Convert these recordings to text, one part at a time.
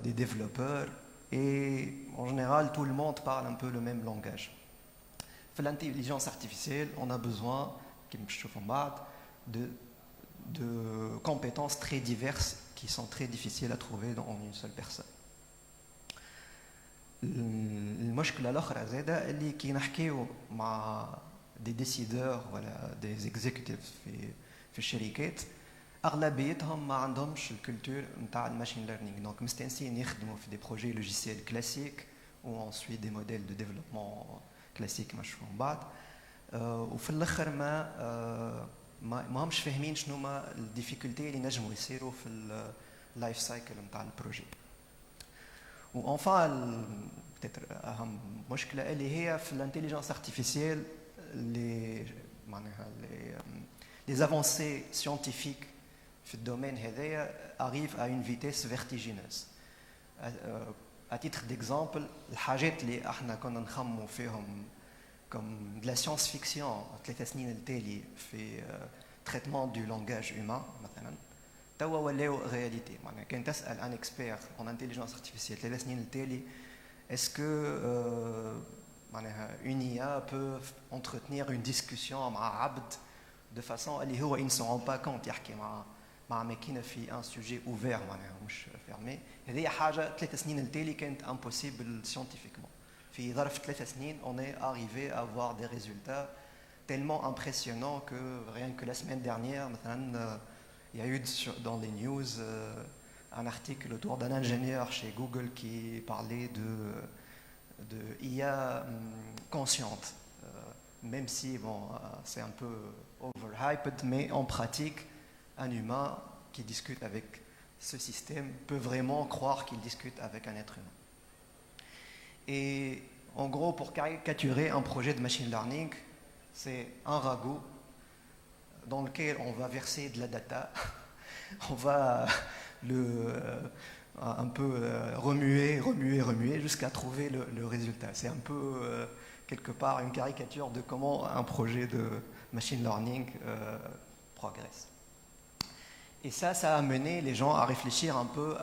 des développeurs, et en général, tout le monde parle un peu le même langage. Pour l'intelligence artificielle, on a besoin, de compétences très diverses qui sont très difficiles à trouver dans une seule personne. المشكلة الأخرى زادة اللي كي نحكيو مع des décideurs voilà des executives في الشركات أغلبيتهم ما عندهمش الكولتور نتاع الماشين ليرنينغ دونك مستانسين يخدموا في des projets logiciels classiques ou ensuite des modèles de développement classiques نشوفوا من بعد وفي الآخر ما همش فاهمين شنو ما الديفيكولتي اللي نجموا يصيروا في اللايف سايكل نتاع البروجي. وانفان peut-être اهم مشكله اللي هي في الانتيليجنس ارتيفيسيال les avancées scientifiques في الدومين هذايا arrivent à une vitesse vertigineuse. À titre d'exemple, الحاجات اللي احنا كنا نخمموا فيهم comme de la science-fiction 3 سنين التالي في traitement du langage humain مثلا توا ولاو réalité. معناها كان تسأل un expert en intelligence artificielle 3 سنين التالي est-ce que معناها une IA peut entretenir une discussion مع عبد de façon اللي هو il ne se rend pas compte يحكي مع ماكينة في un sujet ouvert معناها مش fermé. هذه حاجة 3 سنين التالي كانت impossible scientifiquement. في ظرف 3 سنين on est arrivé à avoir des résultats tellement impressionnants que rien que la semaine dernière مثلا il y a eu dans les news un article autour d'un ingénieur chez Google qui parlait de IA consciente, même si bon, c'est un peu overhyped, mais en pratique, un humain qui discute avec ce système peut vraiment croire qu'il discute avec un être humain. Et en gros, pour caricaturer un projet de machine learning, c'est un ragoût dans lequel on va verser de la data, on va un peu remuer jusqu'à trouver le résultat. C'est un peu quelque part une caricature de comment un projet de machine learning progresse. Et ça a amené les gens à réfléchir un peu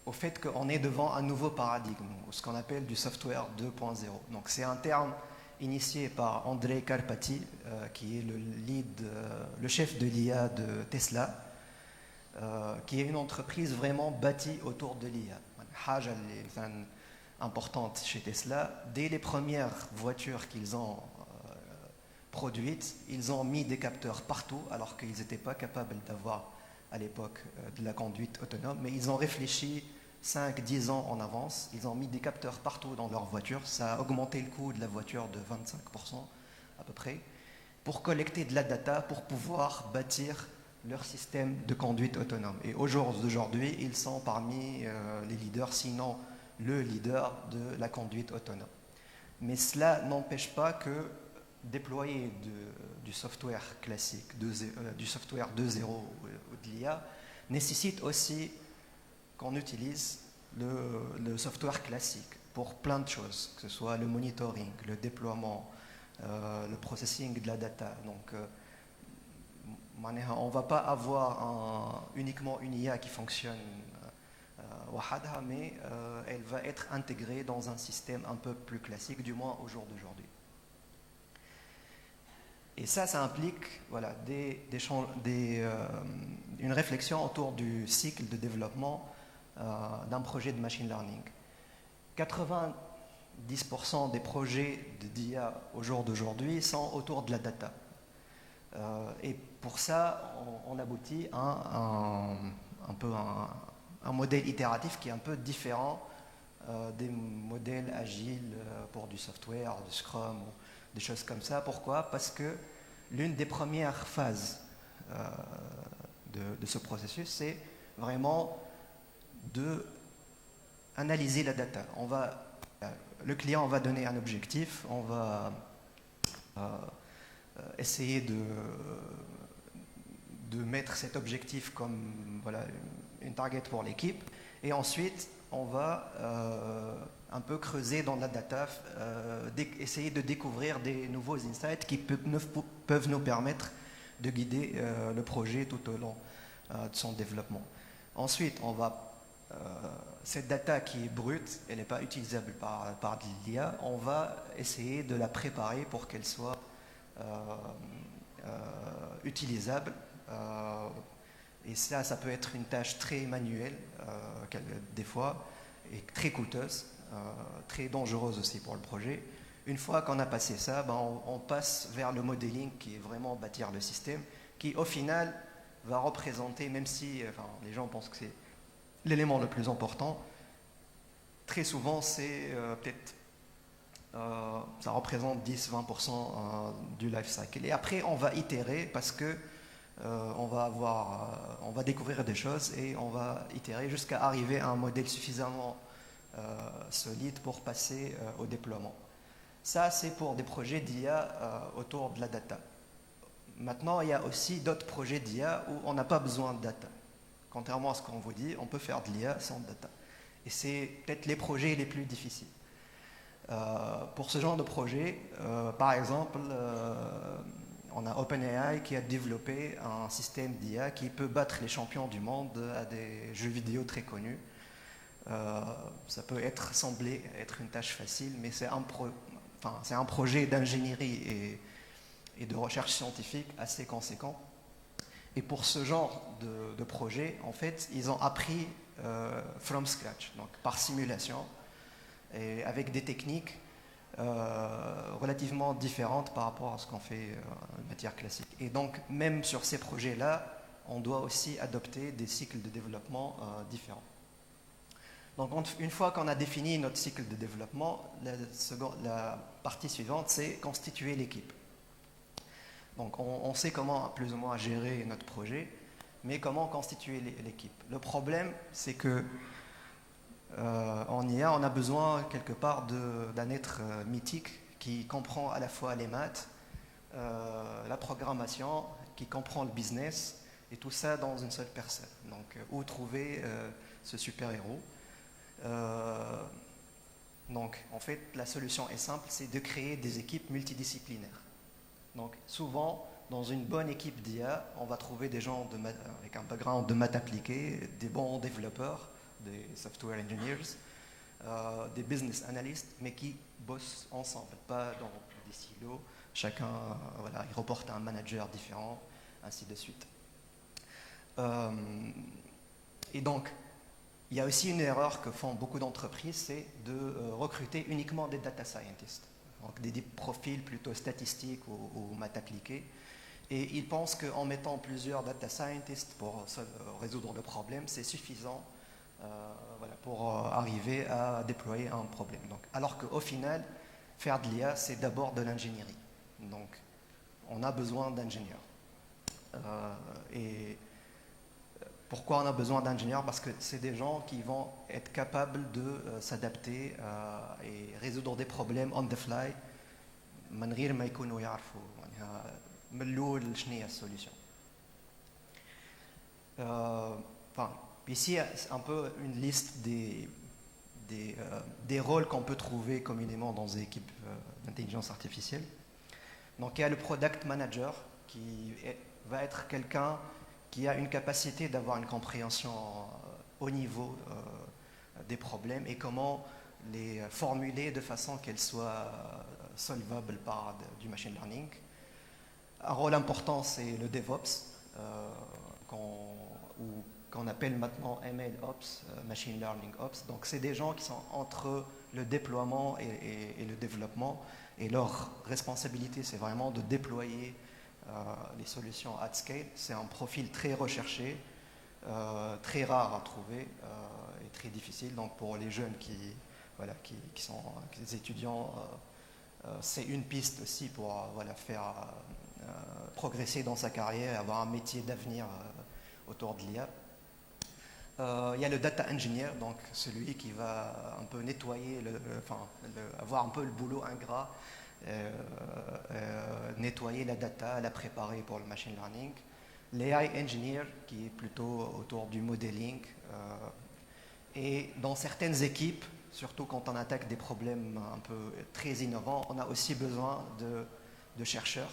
au fait qu'on est devant un nouveau paradigme, ce qu'on appelle du software 2.0. Donc c'est un terme initié par Andrej Karpathy, qui est le chef de l'IA de Tesla, qui est une entreprise vraiment bâtie autour de l'IA. حاجة اللي importante chez Tesla, dès les premières voitures qu'ils ont produites, ils ont mis des capteurs partout, alors qu'ils n'étaient pas capables d'avoir à l'époque de la conduite autonome, mais ils ont réfléchi 5-10 ans en avance, ils ont mis des capteurs partout dans leur voiture, ça a augmenté le coût de la voiture de 25% à peu près, pour collecter de la data, pour pouvoir bâtir leur système de conduite autonome. Et aujourd'hui, ils sont parmi les leaders, sinon le leader de la conduite autonome. Mais cela n'empêche pas que déployer du software classique, du software 2.0 ou de l'IA, nécessite aussi qu'on utilise le software classique pour plein de choses, que ce soit le monitoring, le déploiement, le processing de la data. Donc, on ne va pas avoir uniquement une IA qui fonctionne mais elle va être intégrée dans un système un peu plus classique, du moins au jour d'aujourd'hui. Et ça implique voilà, une réflexion autour du cycle de développement d'un projet de machine learning. 90% des projets d'IA au jour d'aujourd'hui sont autour de la data. Et pour ça, on aboutit à un modèle itératif qui est un peu différent des modèles agiles pour du software, du Scrum, ou des choses comme ça. Pourquoi ? Parce que l'une des premières phases de ce processus, c'est vraiment d'analyser la data. Le client va donner un objectif, on va essayer de mettre cet objectif comme voilà, une target pour l'équipe, et ensuite on va un peu creuser dans la data, essayer de découvrir des nouveaux insights qui peuvent nous permettre de guider le projet tout au long de son développement. Ensuite, on va cette data qui est brute, elle n'est pas utilisable par de l'IA, on va essayer de la préparer pour qu'elle soit utilisable. Et ça peut être une tâche très manuelle, des fois, et très coûteuse, très dangereuse aussi pour le projet. Une fois qu'on a passé ça, on passe vers le modeling qui est vraiment bâtir le système, qui au final va représenter, même si les gens pensent que c'est l'élément le plus important, très souvent c'est peut-être ça représente 10-20% du life cycle. Et après on va itérer parce que on va découvrir des choses et on va itérer jusqu'à arriver à un modèle suffisamment solide pour passer au déploiement. Ça, c'est pour des projets d'IA autour de la data. Maintenant, il y a aussi d'autres projets d'IA où on n'a pas besoin de data. Contrairement à ce qu'on vous dit, on peut faire de l'IA sans data. Et c'est peut-être les projets les plus difficiles. Pour ce genre de projet, par exemple, on a OpenAI qui a développé un système d'IA qui peut battre les champions du monde à des jeux vidéo très connus. Ça peut sembler être une tâche facile, mais c'est un projet d'ingénierie et de recherche scientifique assez conséquent. Et pour ce genre de projet, en fait, ils ont appris from scratch, donc par simulation, et avec des techniques relativement différentes par rapport à ce qu'on fait en matière classique. Et donc, même sur ces projets-là, on doit aussi adopter des cycles de développement différents. Donc, une fois qu'on a défini notre cycle de développement, la partie suivante, c'est constituer l'équipe. Donc, on sait comment plus ou moins gérer notre projet, mais comment constituer l'équipe. Le problème, c'est que en IA, on a besoin quelque part d'un être mythique qui comprend à la fois les maths, la programmation, qui comprend le business, et tout ça dans une seule personne. Donc, où trouver ce super-héros? Donc, en fait, la solution est simple, c'est de créer des équipes multidisciplinaires. Donc, souvent, dans une bonne équipe d'IA, on va trouver des gens avec un background de maths appliquées, des bons développeurs, des software engineers, des business analysts, mais qui bossent ensemble, pas dans des silos. Chacun, il reporte à un manager différent, ainsi de suite. Et donc, il y a aussi une erreur que font beaucoup d'entreprises, c'est de recruter uniquement des data scientists, donc des profils plutôt statistiques ou maths appliquées. Et ils pensent qu'en mettant plusieurs data scientists pour résoudre le problème, c'est suffisant pour arriver à déployer un problème. Donc, alors qu'au final, faire de l'IA, c'est d'abord de l'ingénierie. Donc, on a besoin d'ingénieurs. Et pourquoi on a besoin d'ingénieurs? Parce que c'est des gens qui vont être capables de s'adapter et résoudre des problèmes on the fly, من غير ما يكونوا يعرفوا من الأول شنو هي السوليوشن. Ici, un peu une liste des rôles qu'on peut trouver communément dans des équipes d'intelligence artificielle. Donc, il y a le product manager qui va être quelqu'un qui a une capacité d'avoir une compréhension au niveau des problèmes et comment les formuler de façon qu'elles soient solvables par du machine learning. Un rôle important, c'est le DevOps, qu'on appelle maintenant ML Ops, Machine Learning Ops. Donc, c'est des gens qui sont entre le déploiement et le développement. Et leur responsabilité, c'est vraiment de déployer les solutions at scale. C'est un profil très recherché, très rare à trouver et très difficile. Donc, pour les jeunes qui sont des étudiants, c'est une piste aussi pour faire progresser dans sa carrière et avoir un métier d'avenir autour de l'IA. Il y a le data engineer, donc celui qui va un peu nettoyer, avoir un peu le boulot ingrat, nettoyer la data, la préparer pour le machine learning. L'AI engineer qui est plutôt autour du modeling. Et dans certaines équipes, surtout quand on attaque des problèmes un peu très innovants, on a aussi besoin de chercheurs.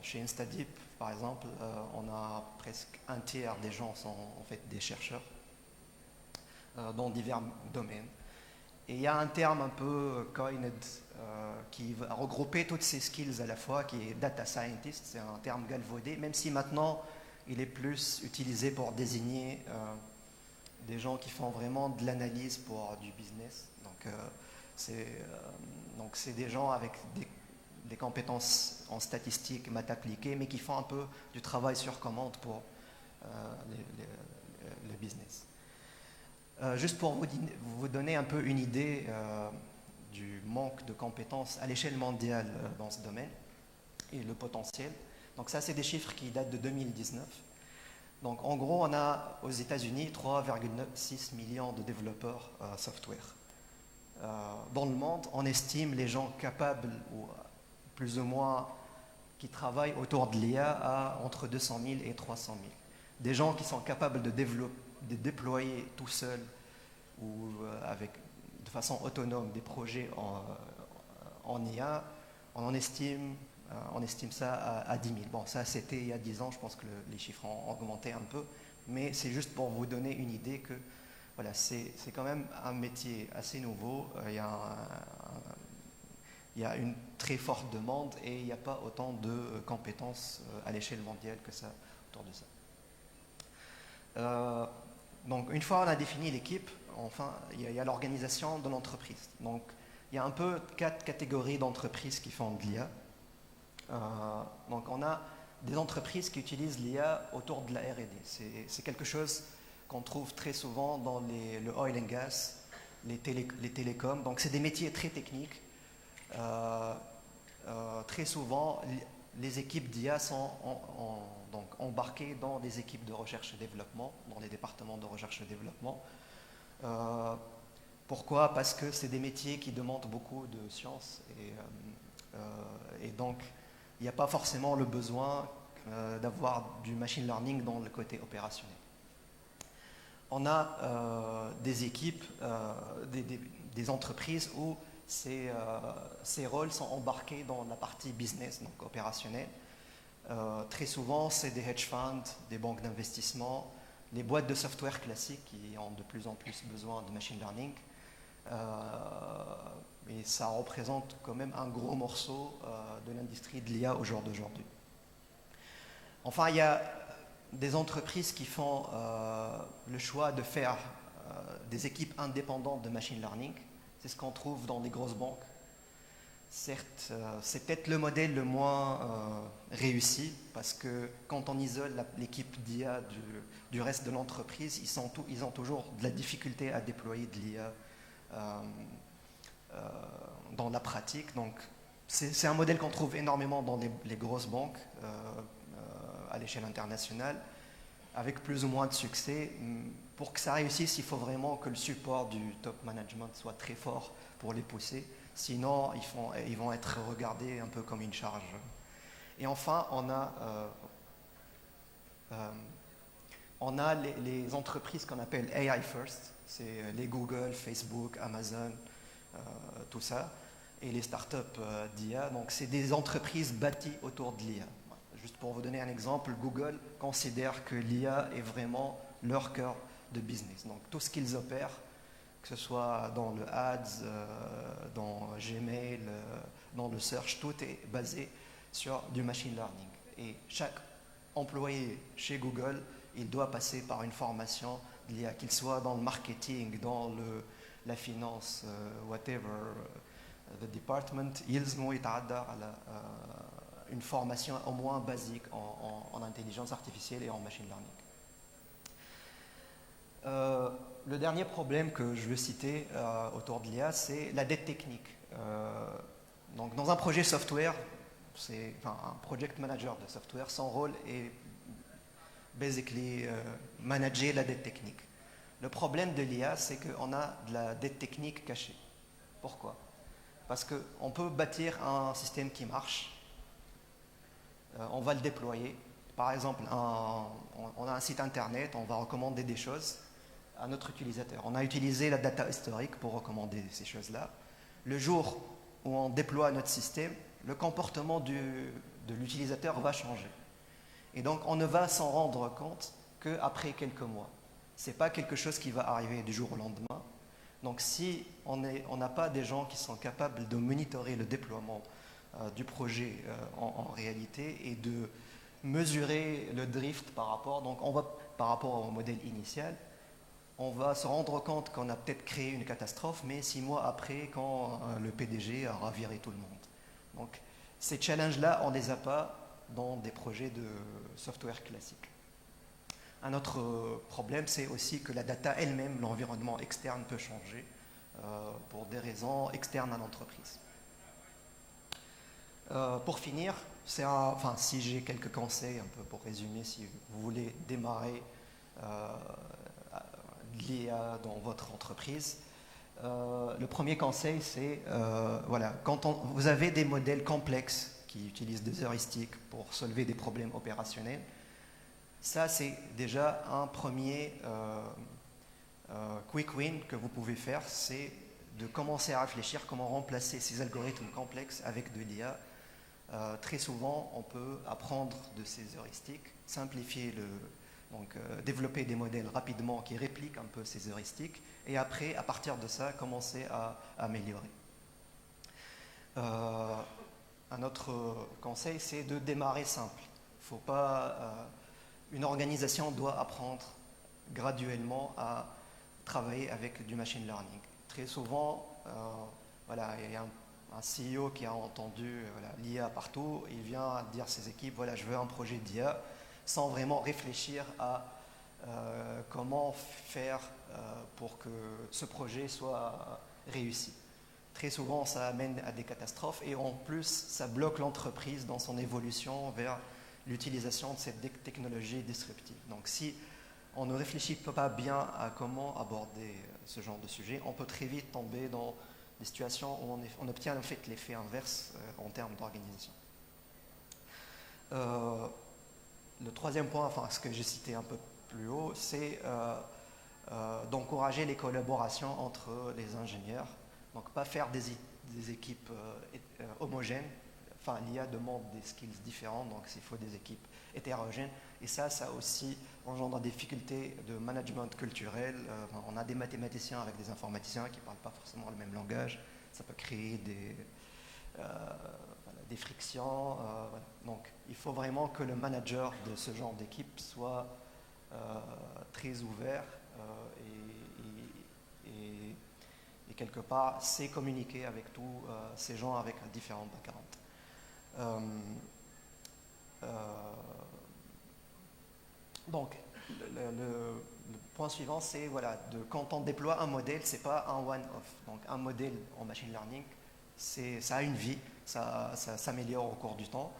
Chez InstaDeep, par exemple, on a presque un tiers des gens sont en fait des chercheurs. dans divers domaines. Et il y a un terme un peu coined qui va regrouper toutes ces skills à la fois, qui est data scientist. C'est un terme galvaudé, même si maintenant il est plus utilisé pour désigner des gens qui font vraiment de l'analyse pour du business. Donc c'est des gens avec des compétences en statistique, maths appliquées, mais qui font un peu du travail sur commande pour le business. Juste pour vous donner un peu une idée du manque de compétences à l'échelle mondiale dans ce domaine et le potentiel. Donc ça, c'est des chiffres qui datent de 2019. Donc en gros, on a aux États-Unis 3,6 millions de développeurs software. Dans le monde, on estime les gens capables, ou plus ou moins qui travaillent autour de l'IA, à entre 200 000 et 300 000. Des gens qui sont capables de déployer tout seuls ou de façon autonome des projets en IA, on estime ça à 10 000. Bon, ça c'était il y a 10 ans, je pense que les chiffres ont augmenté un peu, mais c'est juste pour vous donner une idée que voilà, c'est quand même un métier assez nouveau. Il y a une très forte demande et il n'y a pas autant de compétences à l'échelle mondiale que ça autour de ça. Donc une fois on a défini l'équipe, enfin il y a l'organisation de l'entreprise. Donc il y a un peu 4 catégories d'entreprises qui font de l'IA. Donc on a des entreprises qui utilisent l'IA autour de la R&D. C'est quelque chose qu'on trouve très souvent dans le oil and gas, les télécoms. Donc c'est des métiers très techniques. Très souvent, les équipes d'IA sont donc embarquées dans des équipes de recherche et développement, dans les départements de recherche et développement. Pourquoi? Parce que c'est des métiers qui demandent beaucoup de science et donc il n'y a pas forcément le besoin d'avoir du machine learning dans le côté opérationnel. On a des équipes, des entreprises où ces rôles sont embarqués dans la partie business, donc opérationnelle. Très souvent, c'est des hedge funds, des banques d'investissement, les boîtes de software classiques qui ont de plus en plus besoin de machine learning. Et ça représente quand même un gros morceau de l'industrie de l'IA au jour d'aujourd'hui. Enfin, il y a des entreprises qui font le choix de faire des équipes indépendantes de machine learning. C'est ce qu'on trouve dans les grosses banques. Certes, c'est peut-être le modèle le moins réussi parce que quand on isole l'équipe d'IA du reste de l'entreprise, ils ont toujours de la difficulté à déployer de l'IA dans la pratique. Donc, c'est un modèle qu'on trouve énormément dans les grosses banques à l'échelle internationale, avec plus ou moins de succès. Pour que ça réussisse, il faut vraiment que le support du top management soit très fort pour les pousser. Sinon, ils vont être regardés un peu comme une charge. Et enfin, on a les entreprises qu'on appelle AI First. C'est les Google, Facebook, Amazon, tout ça. Et les startups d'IA. Donc, c'est des entreprises bâties autour de l'IA. Juste pour vous donner un exemple, Google considère que l'IA est vraiment leur cœur de business. Donc, tout ce qu'ils opèrent, que ce soit dans le Ads, dans Gmail, dans le Search, tout est basé sur du machine learning. Et chaque employé chez Google, il doit passer par une formation de l'IA, qu'il soit dans le marketing, dans la finance, whatever, the department, ils vont être à une formation au moins basique en intelligence artificielle et en machine learning. Le dernier problème que je veux citer autour de l'IA, c'est la dette technique. Donc, dans un projet software, un project manager de software, son rôle est basically manager la dette technique. Le problème de l'IA, c'est qu'on a de la dette technique cachée. Pourquoi? Parce qu'on peut bâtir un système qui marche, on va le déployer. Par exemple, on a un site internet, on va recommander des choses à notre utilisateur. On a utilisé la data historique pour recommander ces choses-là. Le jour où on déploie notre système, le comportement de l'utilisateur va changer. Et donc, on ne va s'en rendre compte qu'après quelques mois. Ce n'est pas quelque chose qui va arriver du jour au lendemain. Donc si on n'a pas des gens qui sont capables de monitorer le déploiement du projet en réalité et de mesurer le drift par rapport au modèle initial, on va se rendre compte qu'on a peut-être créé une catastrophe, mais 6 mois après, quand le PDG aura viré tout le monde. Donc ces challenges-là, on ne les a pas dans des projets de software classiques. Un autre problème, c'est aussi que la data elle-même, l'environnement externe peut changer pour des raisons externes à l'entreprise. Pour finir, si j'ai quelques conseils, un peu pour résumer, si vous voulez démarrer l'IA dans votre entreprise, le premier conseil, c'est quand vous avez des modèles complexes qui utilisent des heuristiques pour solver des problèmes opérationnels, ça c'est déjà un premier quick win que vous pouvez faire, c'est de commencer à réfléchir comment remplacer ces algorithmes complexes avec de l'IA. Très souvent, on peut apprendre de ces heuristiques, simplifier développer des modèles rapidement qui répliquent un peu ces heuristiques et après, à partir de ça, commencer à améliorer. Un autre conseil, c'est de démarrer simple. Une organisation doit apprendre graduellement à travailler avec du machine learning. Très souvent, il y a un CEO qui a entendu l'IA partout, il vient dire à ses équipes, je veux un projet d'IA, sans vraiment réfléchir à comment faire pour que ce projet soit réussi. Très souvent, ça amène à des catastrophes et en plus, ça bloque l'entreprise dans son évolution vers l'utilisation de cette technologie disruptive. Donc si on ne réfléchit pas bien à comment aborder ce genre de sujet, on peut très vite tomber dans des situations où on obtient en fait l'effet inverse en termes d'organisation. Le troisième point, ce que j'ai cité un peu plus haut, c'est d'encourager les collaborations entre les ingénieurs. Donc pas faire des équipes homogènes. L'IA demande des skills différents, donc il faut des équipes hétérogènes. Et ça aussi engendre des difficultés de management culturel. On a des mathématiciens avec des informaticiens qui ne parlent pas forcément le même langage. Ça peut créer des frictions. Donc il faut vraiment que le manager de ce genre d'équipe soit très ouvert et quelque part sait communiquer avec tous ces gens avec différents backgrounds. Donc, le point suivant, c'est quand on déploie un modèle, ce n'est pas un one-off. Donc, un modèle en machine learning, ça a une vie, ça s'améliore au cours du temps.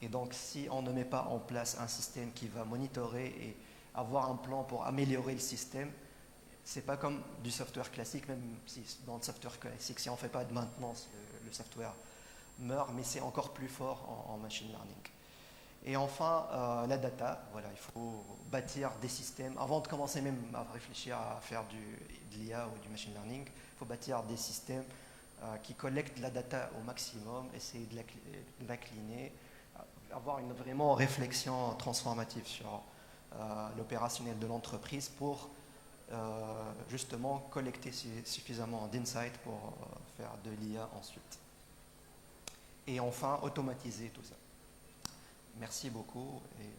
Et donc, si on ne met pas en place un système qui va monitorer et avoir un plan pour améliorer le système, ce n'est pas comme du software classique, même si dans le software classique, si on ne fait pas de maintenance, le software meurt, mais c'est encore plus fort en machine learning. Et enfin, la data, il faut bâtir des systèmes. Avant de commencer même à réfléchir à faire de l'IA ou du machine learning, il faut bâtir des systèmes qui collectent la data au maximum, essayer de l'incliner, avoir une vraiment réflexion transformative sur l'opérationnel de l'entreprise pour justement collecter suffisamment d'insights pour faire de l'IA ensuite. Et enfin, automatiser tout ça. Merci beaucoup et